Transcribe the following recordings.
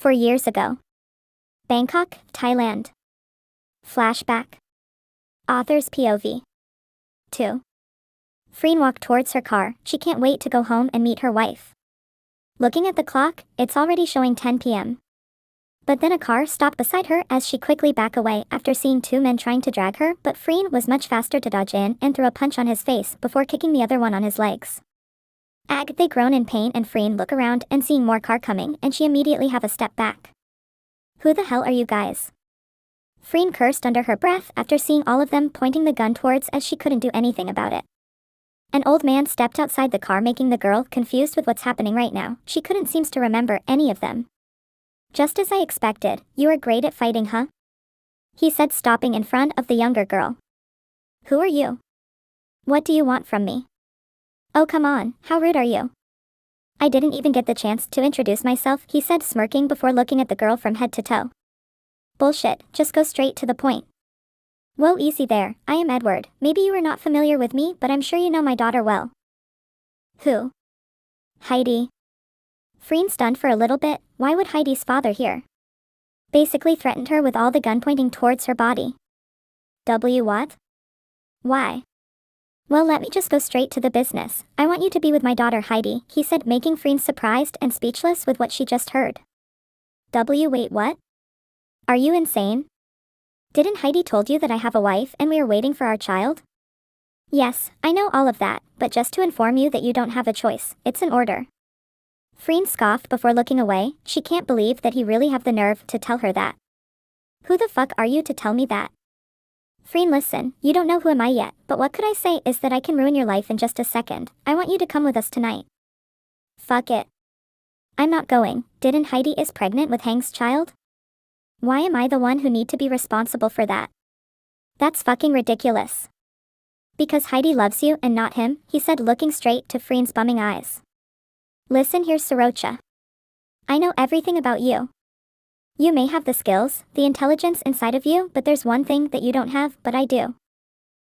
4 years ago. Bangkok, Thailand. Flashback. Author's POV. 2. Freen walked towards her car. She can't wait to go home and meet her wife. Looking at the clock, it's already showing 10 p.m. But then a car stopped beside her as she quickly backed away after seeing 2 men trying to drag her, but Freen was much faster to dodge in and threw a punch on his face before kicking the other one on his legs. Ag, they groan in pain and Freen look around and seeing more car coming and she immediately have a step back. Who the hell are you guys? Freen cursed under her breath after seeing all of them pointing the gun towards as she couldn't do anything about it. An old man stepped outside the car making the girl confused with what's happening right now. She couldn't seem to remember any of them. Just as I expected, you are great at fighting, huh? He said, stopping in front of the younger girl. Who are you? What do you want from me? Oh come on, how rude are you? I didn't even get the chance to introduce myself, he said, smirking before looking at the girl from head to toe. Bullshit, just go straight to the point. Whoa, easy there, I am Edward. Maybe you are not familiar with me, but I'm sure you know my daughter well. Who? Heidi. Freen stunned for a little bit. Why would Heidi's father here? Basically threatened her with all the gun pointing towards her body. What? Why? Well, let me just go straight to the business. I want you to be with my daughter Heidi, he said, making Freen surprised and speechless with what she just heard. Wait, what? Are you insane? Didn't Heidi told you that I have a wife and we are waiting for our child? Yes, I know all of that, but just to inform you that you don't have a choice, it's an order. Freen scoffed before looking away. She can't believe that he really have the nerve to tell her that. Who the fuck are you to tell me that? Freen, listen, you don't know who am I yet, but what could I say is that I can ruin your life in just a second. I want you to come with us tonight. Fuck it. I'm not going. Didn't Heidi is pregnant with Hang's child? Why am I the one who need to be responsible for that? That's fucking ridiculous. Because Heidi loves you and not him, he said, looking straight to Freen's bumming eyes. Listen here, 𝖗𝖊𝖇𝖊𝖈𝖈𝖆'𝑘. I know everything about you. You may have the skills, the intelligence inside of you, but there's one thing that you don't have, but I do.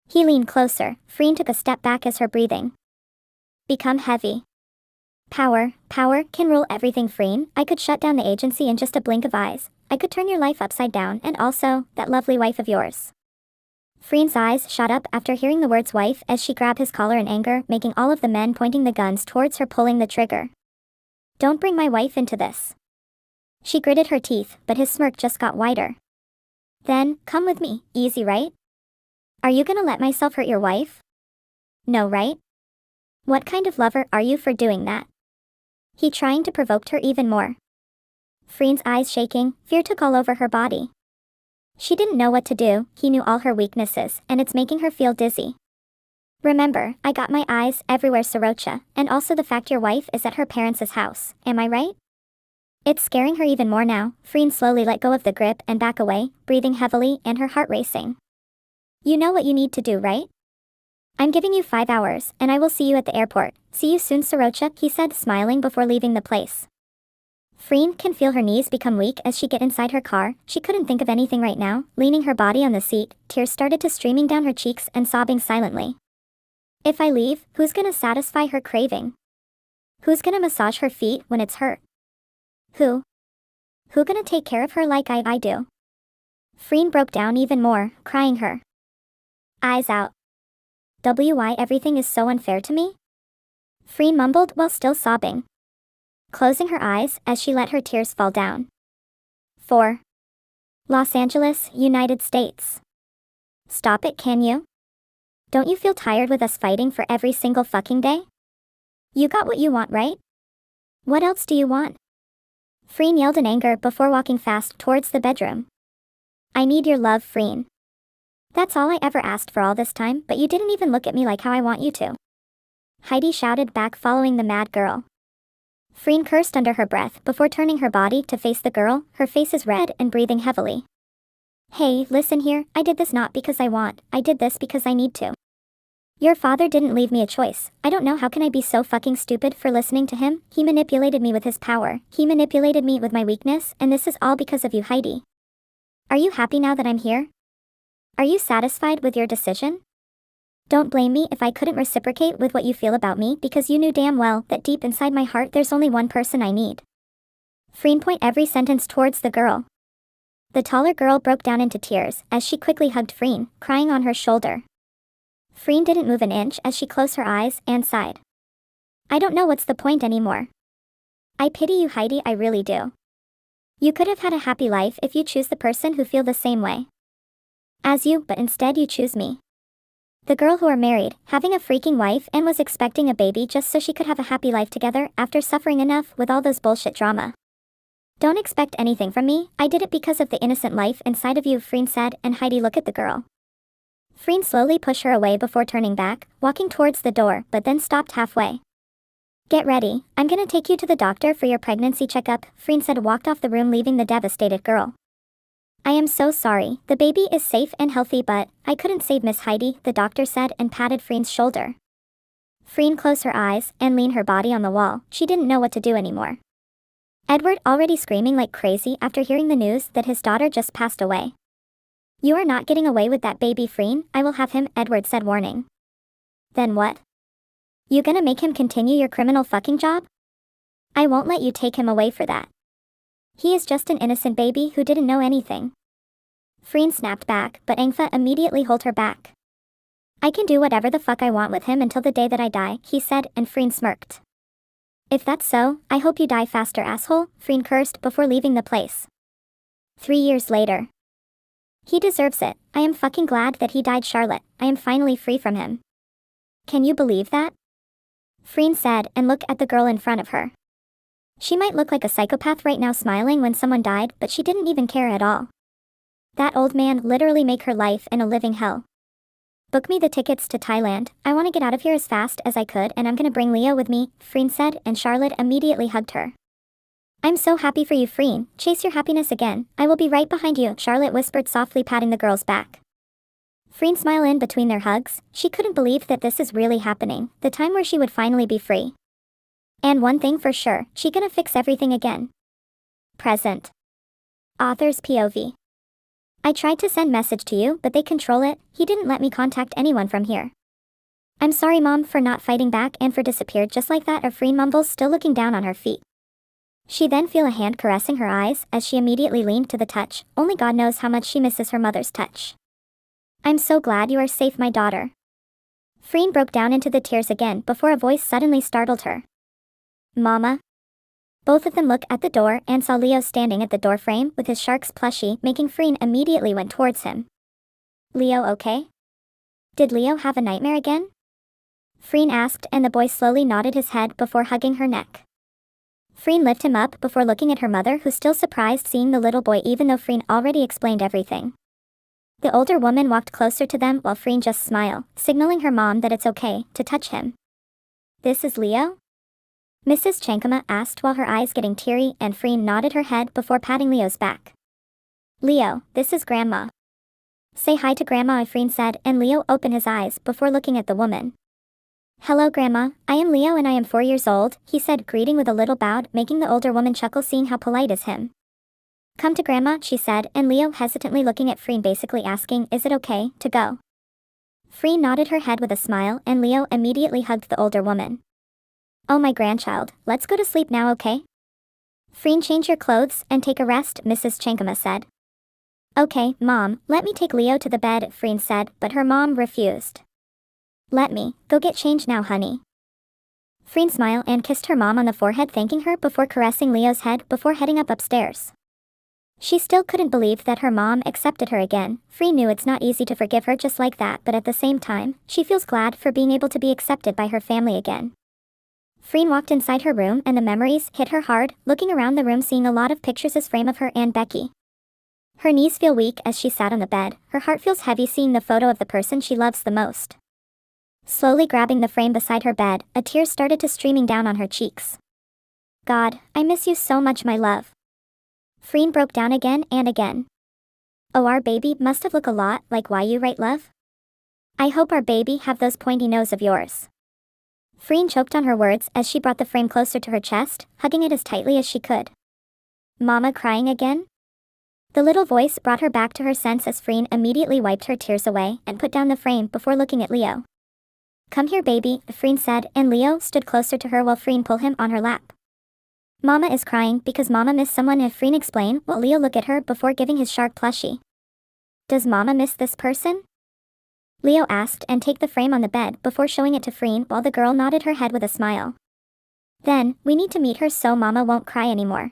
He leaned closer. Freen took a step back as her breathing become heavy. Power can rule everything, Freen. I could shut down the agency in just a blink of eyes. I could turn your life upside down and also, that lovely wife of yours. Freen's eyes shot up after hearing the words wife as she grabbed his collar in anger, making all of the men pointing the guns towards her pulling the trigger. Don't bring my wife into this. She gritted her teeth, but his smirk just got wider. Then, come with me, easy right? Are you gonna let myself hurt your wife? No, right? What kind of lover are you for doing that? He trying to provoke her even more. Freen's eyes shaking, fear took all over her body. She didn't know what to do. He knew all her weaknesses, and it's making her feel dizzy. Remember, I got my eyes everywhere, 𝖗𝖊𝖇𝖊𝖈𝖈𝖆'𝑘, and also the fact your wife is at her parents' house, am I right? It's scaring her even more now. Freen slowly let go of the grip and back away, breathing heavily and her heart racing. You know what you need to do, right? I'm giving you 5 hours, and I will see you at the airport. See you soon, 𝖗𝖊𝖇𝖊𝖈𝖆𝖘, he said, smiling before leaving the place. Freen can feel her knees become weak as she get inside her car. She couldn't think of anything right now. Leaning her body on the seat, tears started to streaming down her cheeks and sobbing silently. If I leave, who's gonna satisfy her craving? Who's gonna massage her feet when it's hurt? Who gonna take care of her like I do? Freen broke down even more, crying her eyes out. Why everything is so unfair to me? Freen mumbled while still sobbing, closing her eyes as she let her tears fall down. 4. Los Angeles, United States. Stop it, can you? Don't you feel tired with us fighting for every single fucking day? You got what you want, right? What else do you want? Freen yelled in anger before walking fast towards the bedroom. I need your love, Freen. That's all I ever asked for all this time, but you didn't even look at me like how I want you to. Heidi shouted back, following the mad girl. Freen cursed under her breath before turning her body to face the girl. Her face is red and breathing heavily. Hey, listen here, I did this not because I want, I did this because I need to. Your father didn't leave me a choice. I don't know how can I be so fucking stupid for listening to him. He manipulated me with his power. He manipulated me with my weakness, and this is all because of you, Heidi. Are you happy now that I'm here? Are you satisfied with your decision? Don't blame me if I couldn't reciprocate with what you feel about me, because you knew damn well that deep inside my heart there's only one person I need. Freen point every sentence towards the girl. The taller girl broke down into tears as she quickly hugged Freen, crying on her shoulder. Freen didn't move an inch as she closed her eyes and sighed. I don't know what's the point anymore. I pity you, Heidi, I really do. You could have had a happy life if you choose the person who feel the same way as you, but instead you choose me. The girl who are married, having a freaking wife and was expecting a baby just so she could have a happy life together after suffering enough with all those bullshit drama. Don't expect anything from me, I did it because of the innocent life inside of you, Freen said, and Heidi looked at the girl. Freen slowly pushed her away before turning back, walking towards the door, but then stopped halfway. Get ready, I'm gonna take you to the doctor for your pregnancy checkup, Freen said, walked off the room leaving the devastated girl. I am so sorry, the baby is safe and healthy, but I couldn't save Miss Heidi, the doctor said and patted Freen's shoulder. Freen closed her eyes and leaned her body on the wall, she didn't know what to do anymore. Edward already screaming like crazy after hearing the news that his daughter just passed away. You are not getting away with that baby, Freen, I will have him, Edward said, warning. Then what? You gonna make him continue your criminal fucking job? I won't let you take him away for that. He is just an innocent baby who didn't know anything. Freen snapped back, but 𝖗𝖊𝖇𝖊𝖈𝖈𝖆 immediately held her back. I can do whatever the fuck I want with him until the day that I die, he said, and Freen smirked. If that's so, I hope you die faster, asshole, Freen cursed before leaving the place. 3 years later. He deserves it, I am fucking glad that he died, Charlotte, I am finally free from him. Can you believe that? Freen said and looked at the girl in front of her. She might look like a psychopath right now smiling when someone died, but she didn't even care at all. That old man literally made her life in a living hell. Book me the tickets to Thailand, I want to get out of here as fast as I could and I'm gonna bring Leo with me, Freen said, and Charlotte immediately hugged her. I'm so happy for you, Freen, chase your happiness again, I will be right behind you, Charlotte whispered softly, patting the girl's back. Freen smiled in between their hugs, she couldn't believe that this is really happening, the time where she would finally be free. And one thing for sure, she gonna fix everything again. Present. Author's POV. I tried to send message to you, but they control it, he didn't let me contact anyone from here. I'm sorry, Mom, for not fighting back and for disappeared just like that, Freen mumbles, still looking down on her feet. She then feel a hand caressing her eyes as she immediately leaned to the touch, only God knows how much she misses her mother's touch. I'm so glad you are safe, my daughter. Freen broke down into the tears again before a voice suddenly startled her. Mama? Both of them looked at the door and saw Leo standing at the doorframe with his shark's plushie, making Freen immediately went towards him. Leo okay? Did Leo have a nightmare again? Freen asked and the boy slowly nodded his head before hugging her neck. Freen lifted him up before looking at her mother, who still surprised seeing the little boy even though Freen already explained everything. The older woman walked closer to them while Freen just smiled, signaling her mom that it's okay to touch him. This is Leo? Mrs. 𝖗𝖊𝖈𝖈𝖆 asked while her eyes getting teary, and Freen nodded her head before patting Leo's back. Leo, this is Grandma. Say hi to Grandma, Freen said, and Leo opened his eyes before looking at the woman. Hello, Grandma, I am Leo and I am 4 years old, he said, greeting with a little bow, making the older woman chuckle seeing how polite is him. Come to Grandma, she said, and Leo hesitantly looking at Freen, basically asking, is it okay to go? Freen nodded her head with a smile, and Leo immediately hugged the older woman. Oh, my grandchild, let's go to sleep now, okay? Freen, change your clothes and take a rest, Mrs. 𝖗𝖊𝖈𝖈𝖆 said. Okay, Mom, let me take Leo to the bed, Freen said, but her mom refused. Let me, go get changed now, honey. Freen smiled and kissed her mom on the forehead, thanking her before caressing Leo's head before heading upstairs. She still couldn't believe that her mom accepted her again. Freen knew it's not easy to forgive her just like that, but at the same time, she feels glad for being able to be accepted by her family again. Freen walked inside her room and the memories hit her hard, looking around the room seeing a lot of pictures as frame of her and Becky. Her knees feel weak as she sat on the bed, her heart feels heavy seeing the photo of the person she loves the most. Slowly grabbing the frame beside her bed, a tear started to streaming down on her cheeks. God, I miss you so much, my love. Freen broke down again and again. Oh, our baby must have looked a lot like why you right, love? I hope our baby have those pointy nose of yours. Freen choked on her words as she brought the frame closer to her chest, hugging it as tightly as she could. Mama crying again? The little voice brought her back to her sense as Freen immediately wiped her tears away and put down the frame before looking at Leo. Come here, baby, Freen said, and Leo stood closer to her while Freen pulled him on her lap. Mama is crying because Mama missed someone. If Freen explain while Leo look at her before giving his shark plushie. Does Mama miss this person? Leo asked and take the frame on the bed before showing it to Freen while the girl nodded her head with a smile. Then, we need to meet her so Mama won't cry anymore.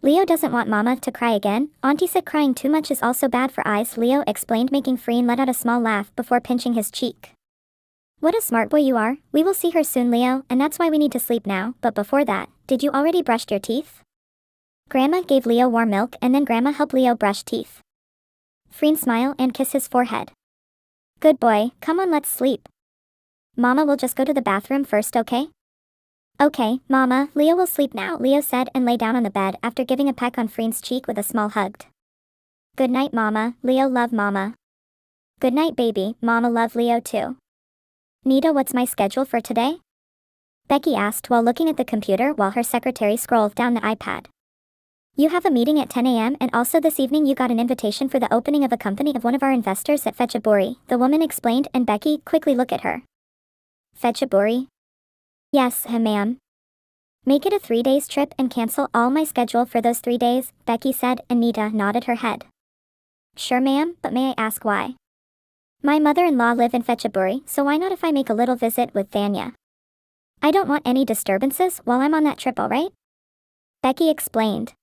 Leo doesn't want Mama to cry again. Auntie said crying too much is also bad for eyes, Leo explained, making Freen let out a small laugh before pinching his cheek. What a smart boy you are. We will see her soon, Leo, and that's why we need to sleep now. But before that, did you already brush your teeth? Grandma gave Leo warm milk and then Grandma helped Leo brush teeth. Freen smiled and kissed his forehead. Good boy, come on, let's sleep. Mama will just go to the bathroom first, okay? Okay, Mama, Leo will sleep now, Leo said and lay down on the bed after giving a peck on Freen's cheek with a small hug. Good night, Mama, Leo love Mama. Good night, baby, Mama love Leo too. Nita, what's my schedule for today? Becky asked while looking at the computer while her secretary scrolled down the iPad. You have a meeting at 10 a.m. and also this evening you got an invitation for the opening of a company of one of our investors at 𝖗𝖊𝖈𝖈𝖆'𝖘, the woman explained and Becky quickly looked at her. 𝖗𝖊𝖊𝖈𝖆𝖘? Yes, ma'am. Make it a 3 days trip and cancel all my schedule for those 3 days, Becky said and Nita nodded her head. Sure ma'am, but may I ask why? My mother-in-law live in 𝖗𝖊𝖊𝖈𝖆𝖘, so why not if I make a little visit with 𝖗𝖊𝖇𝖊𝖈𝖆𝖘? I don't want any disturbances while I'm on that trip, alright? Becky explained.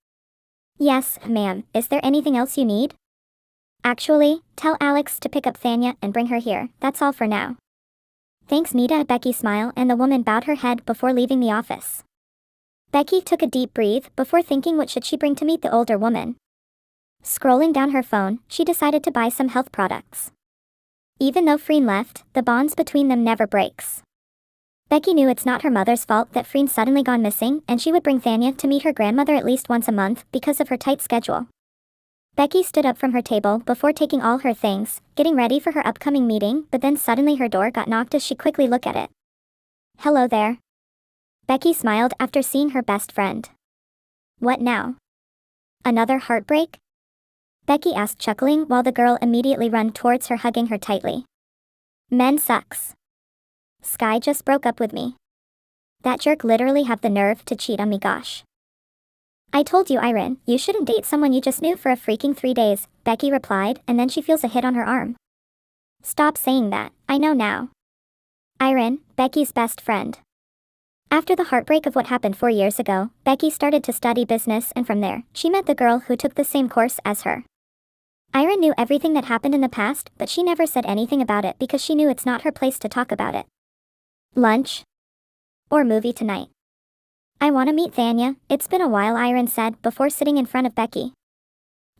Yes, ma'am, is there anything else you need? Actually, tell Alex to pick up 𝖗𝖊𝖇𝖊𝖈 and bring her here, that's all for now. Thanks Nita, Becky smiled and the woman bowed her head before leaving the office. Becky took a deep breath before thinking what should she bring to meet the older woman. Scrolling down her phone, she decided to buy some health products. Even though Freen left, the bonds between them never breaks. Becky knew it's not her mother's fault that Freen suddenly gone missing and she would bring 𝖗𝖊𝖇𝖊𝖈 to meet her grandmother at least once a month because of her tight schedule. Becky stood up from her table before taking all her things, getting ready for her upcoming meeting, but then suddenly her door got knocked as she quickly looked at it. Hello there. Becky smiled after seeing her best friend. What now? Another heartbreak? Becky asked, chuckling while the girl immediately ran towards her, hugging her tightly. Men sucks. Sky just broke up with me. That jerk literally have the nerve to cheat on me, gosh. I told you, 𝖗𝖊𝖇, you shouldn't date someone you just knew for a freaking 3 days, Becky replied and then she feels a hit on her arm. Stop saying that, I know now. 𝖗𝖊𝖇, Becky's best friend. After the heartbreak of what happened 4 years ago, Becky started to study business and from there, she met the girl who took the same course as her. 𝖗𝖊𝖇 knew everything that happened in the past, but she never said anything about it because she knew it's not her place to talk about it. Lunch? Or movie tonight? I want to meet 𝖗𝖊𝖇, it's been a while, 𝖗𝖊𝖇 said before sitting in front of Becky.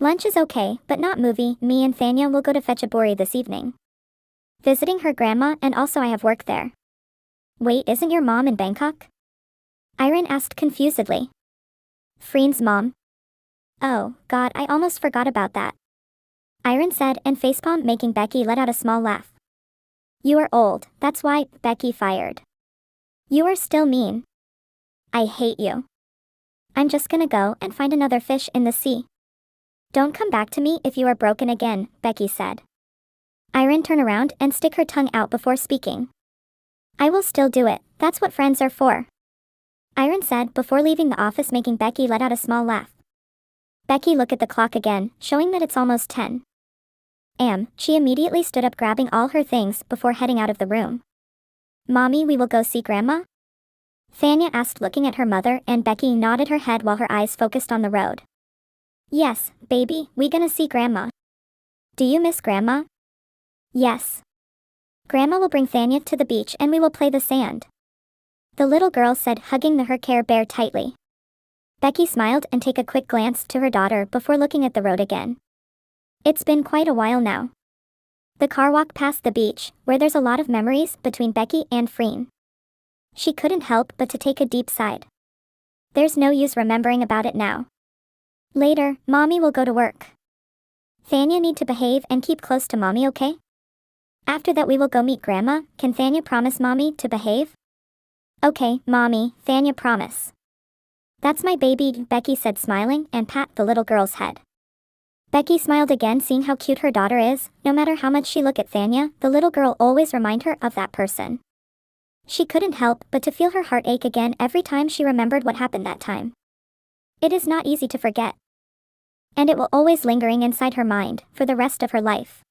Lunch is okay, but not movie, me and 𝖗𝖊𝖇 will go to 𝖗𝖊𝖈𝖆𝖈𝖆𝖘 this evening. Visiting her grandma and also I have work there. Wait, isn't your mom in Bangkok? 𝖗𝖊𝖇 asked confusedly. Freen's mom? Oh, God, I almost forgot about that. 𝖗𝖊𝖇 said and facepalm, making Becky let out a small laugh. You are old, that's why, Becky fired. You are still mean. I hate you. I'm just gonna go and find another fish in the sea. Don't come back to me if you are broken again, Becky said. 𝖗𝖊𝖇 turned around and stick her tongue out before speaking. I will still do it, that's what friends are for. 𝖗𝖊𝖇 said before leaving the office, making Becky let out a small laugh. Becky looked at the clock again, showing that it's almost 10 a.m. She immediately stood up, grabbing all her things before heading out of the room. Mommy, we will go see Grandma? 𝖗𝖊𝖇 asked, looking at her mother, and Becky nodded her head while her eyes focused on the road. Yes, baby, we gonna see Grandma. Do you miss Grandma? Yes. Grandma will bring 𝖗𝖊𝖇 to the beach and we will play the sand. The little girl said, hugging her Care Bear tightly. Becky smiled and took a quick glance to her daughter before looking at the road again. It's been quite a while now. The car walked past the beach, where there's a lot of memories between Becky and Freen. She couldn't help but to take a deep sigh. There's no use remembering about it now. Later, Mommy will go to work. 𝖗𝖊𝖇 need to behave and keep close to Mommy, okay? After that we will go meet Grandma, can 𝖗𝖊𝖇 promise Mommy to behave? Okay, Mommy, 𝖗𝖊𝖇 promise. That's my baby, Becky said, smiling and pat the little girl's head. Becky smiled again, seeing how cute her daughter is. No matter how much she look at 𝖗𝖊𝖇, the little girl always remind her of that person. She couldn't help but to feel her heart ache again every time she remembered what happened that time. It is not easy to forget. And it will always lingering inside her mind for the rest of her life.